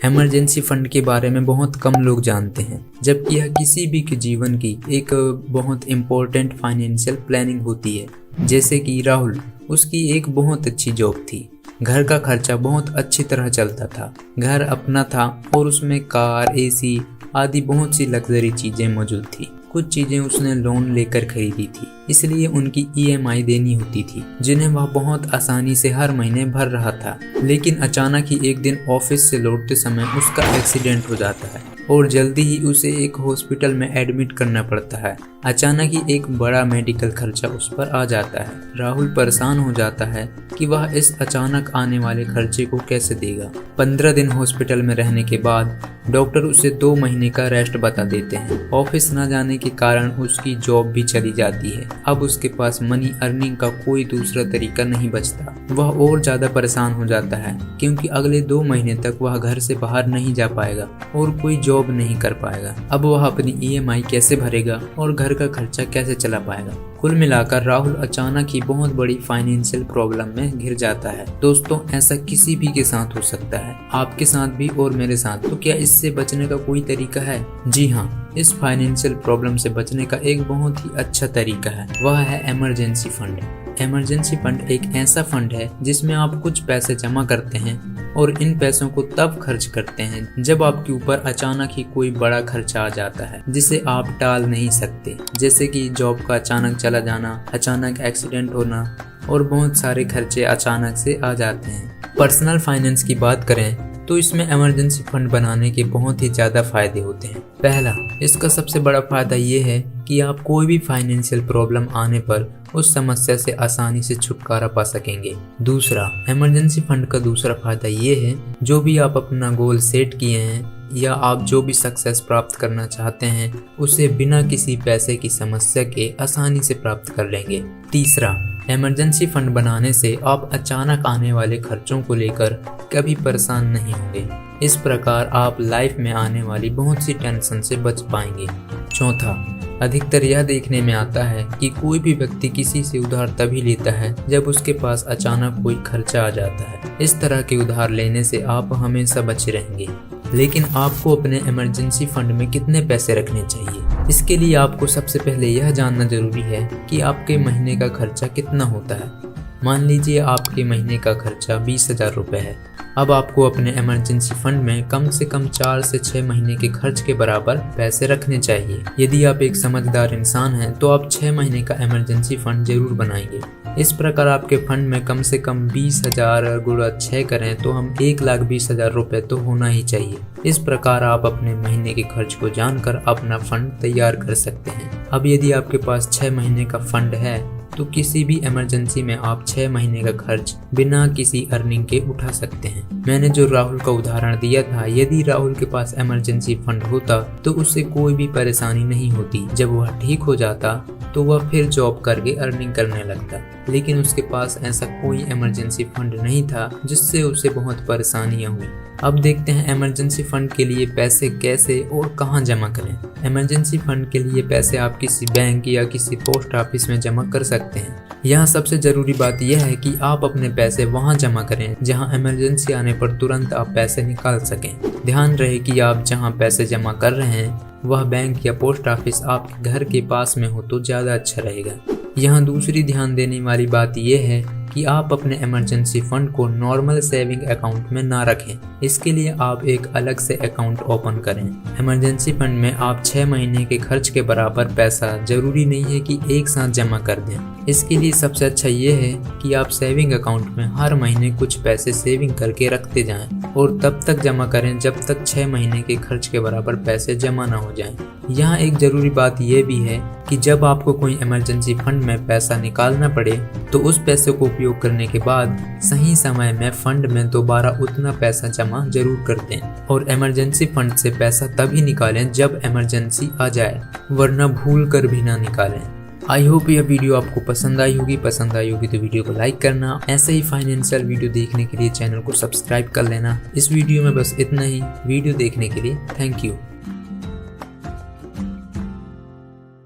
Emergency fund के बारे में बहुत कम लोग जानते हैं, जबकि यह किसी भी के जीवन की एक बहुत इम्पोर्टेंट फाइनेंशियल प्लानिंग होती है। जैसे कि राहुल, उसकी एक बहुत अच्छी जॉब थी, घर का खर्चा बहुत अच्छी तरह चलता था, घर अपना था और उसमें कार, एसी आदि बहुत सी लग्जरी चीजें मौजूद थी। कुछ चीजें उसने लोन लेकर खरीदी थी, इसलिए उनकी ईएमआई देनी होती थी, जिन्हें वह बहुत आसानी से हर महीने भर रहा था। लेकिन अचानक ही एक दिन ऑफिस से लौटते समय उसका एक्सीडेंट हो जाता है और जल्दी ही उसे एक हॉस्पिटल में एडमिट करना पड़ता है। अचानक ही एक बड़ा मेडिकल खर्चा उस पर आ जाता है। राहुल परेशान हो जाता है कि वह इस अचानक आने वाले खर्चे को कैसे देगा। 15 दिन हॉस्पिटल में रहने के बाद डॉक्टर उसे 2 महीने का रेस्ट बता देते हैं। ऑफिस न जाने के कारण उसकी जॉब भी चली जाती है। अब उसके पास मनी अर्निंग का कोई दूसरा तरीका नहीं बचता। वह और ज्यादा परेशान हो जाता है क्योंकि अगले 2 महीने तक वह घर से बाहर नहीं जा पाएगा और कोई जॉब नहीं कर पाएगा। अब वह अपनी ईएमआई कैसे भरेगा और घर का खर्चा कैसे चला पाएगा। कुल मिलाकर राहुल अचानक ही बहुत बड़ी फाइनेंशियल प्रॉब्लम में घिर जाता है। दोस्तों, ऐसा किसी भी के साथ हो सकता है, आपके साथ भी और मेरे साथ। तो क्या इससे बचने का कोई तरीका है? जी हाँ, इस फाइनेंशियल प्रॉब्लम से बचने का एक बहुत ही अच्छा तरीका है, वह है इमरजेंसी फंड। इमरजेंसी फंड एक ऐसा फंड है जिसमें आप कुछ पैसे जमा करते हैं और इन पैसों को तब खर्च करते हैं जब आपके ऊपर अचानक ही कोई बड़ा खर्चा आ जाता है जिसे आप टाल नहीं सकते। जैसे कि जॉब का अचानक चला जाना, अचानक एक्सीडेंट होना और बहुत सारे खर्चे अचानक से आ जाते हैं। पर्सनल फाइनेंस की बात करें तो इसमें इमरजेंसी फंड बनाने के बहुत ही ज़्यादा फायदे होते हैं। पहला, इसका सबसे बड़ा फायदा ये है कि आप कोई भी फाइनेंशियल प्रॉब्लम आने पर उस समस्या से आसानी से छुटकारा पा सकेंगे। दूसरा, इमरजेंसी फंड का दूसरा फायदा ये है, जो भी आप अपना गोल सेट किए हैं या आप जो भी सक्सेस प्राप्त करना चाहते हैं उसे बिना किसी पैसे की समस्या के आसानी से प्राप्त कर लेंगे। तीसरा, इमरजेंसी फंड बनाने से आप अचानक आने वाले खर्चों को लेकर कभी परेशान नहीं होंगे। इस प्रकार आप लाइफ में आने वाली बहुत सी टेंशन से बच पाएंगे। चौथा, अधिकतर यह देखने में आता है कि कोई भी व्यक्ति किसी से उधार तभी लेता है जब उसके पास अचानक कोई खर्चा आ जाता है। इस तरह के उधार लेने से आप हमेशा बचे रहेंगे। लेकिन आपको अपने इमरजेंसी फंड में कितने पैसे रखने चाहिए? इसके लिए आपको सबसे पहले यह जानना जरूरी है कि आपके महीने का खर्चा कितना होता है। मान लीजिए आपके महीने का खर्चा 20,000 रुपये है। अब आपको अपने इमरजेंसी फंड में कम से कम 4 से 6 महीने के खर्च के बराबर पैसे रखने चाहिए। यदि आप एक समझदार इंसान हैं तो आप 6 महीने का इमरजेंसी फंड जरूर बनाएंगे। इस प्रकार आपके फंड में कम से कम 20,000 गुणा 6 करें तो हम 1,20,000 रुपये तो होना ही चाहिए। इस प्रकार आप अपने महीने के खर्च को जानकर अपना फंड तैयार कर सकते हैं। अब यदि आपके पास 6 महीने का फंड है तो किसी भी इमरजेंसी में आप 6 महीने का खर्च बिना किसी अर्निंग के उठा सकते हैं। मैंने जो राहुल का उदाहरण दिया था, यदि राहुल के पास इमरजेंसी फंड होता तो उसे कोई भी परेशानी नहीं होती। जब वह ठीक हो जाता तो वह फिर जॉब करके अर्निंग करने लगता, लेकिन उसके पास ऐसा कोई इमरजेंसी फंड नहीं था जिससे उसे बहुत परेशानियां हुई। अब देखते हैं इमरजेंसी फंड के लिए पैसे कैसे और कहां जमा करें। इमरजेंसी फंड के लिए पैसे आप किसी बैंक या किसी पोस्ट ऑफिस में जमा कर सकते हैं। यहाँ सबसे जरूरी बात यह है कि आप अपने पैसे वहां जमा करें जहां इमरजेंसी आने पर तुरंत आप पैसे निकाल सकें। ध्यान रहे कि आप जहां पैसे जमा कर रहे हैं वह बैंक या पोस्ट ऑफिस आपके घर के पास में हो तो ज़्यादा अच्छा रहेगा। यहाँ दूसरी ध्यान देने वाली बात यह है कि आप अपने इमरजेंसी फंड को नॉर्मल सेविंग अकाउंट में ना रखें। इसके लिए आप एक अलग से अकाउंट ओपन करें। इमरजेंसी फंड में आप 6 महीने के खर्च के बराबर पैसा जरूरी नहीं है कि एक साथ जमा कर दें। इसके लिए सबसे अच्छा ये है कि आप सेविंग अकाउंट में हर महीने कुछ पैसे सेविंग करके रखते जाएं और तब तक जमा करें जब तक 6 महीने के खर्च के बराबर पैसे जमा ना हो जाएं। यहाँ एक जरूरी बात यह भी है कि जब आपको कोई इमरजेंसी फंड में पैसा निकालना पड़े तो उस पैसे को उपयोग करने के बाद सही समय में फंड में दोबारा उतना पैसा जमा जरूर कर दें और इमरजेंसी फंड से पैसा तभी निकालें जब इमरजेंसी आ जाए, वरना भूल कर भी ना निकालें। आई होप यह वीडियो आपको पसंद आई होगी। पसंद आई होगी तो वीडियो को लाइक करना। ऐसे ही फाइनेंशियल वीडियो देखने के लिए चैनल को सब्सक्राइब कर लेना। इस वीडियो में बस इतना ही। वीडियो देखने के लिए थैंक यू।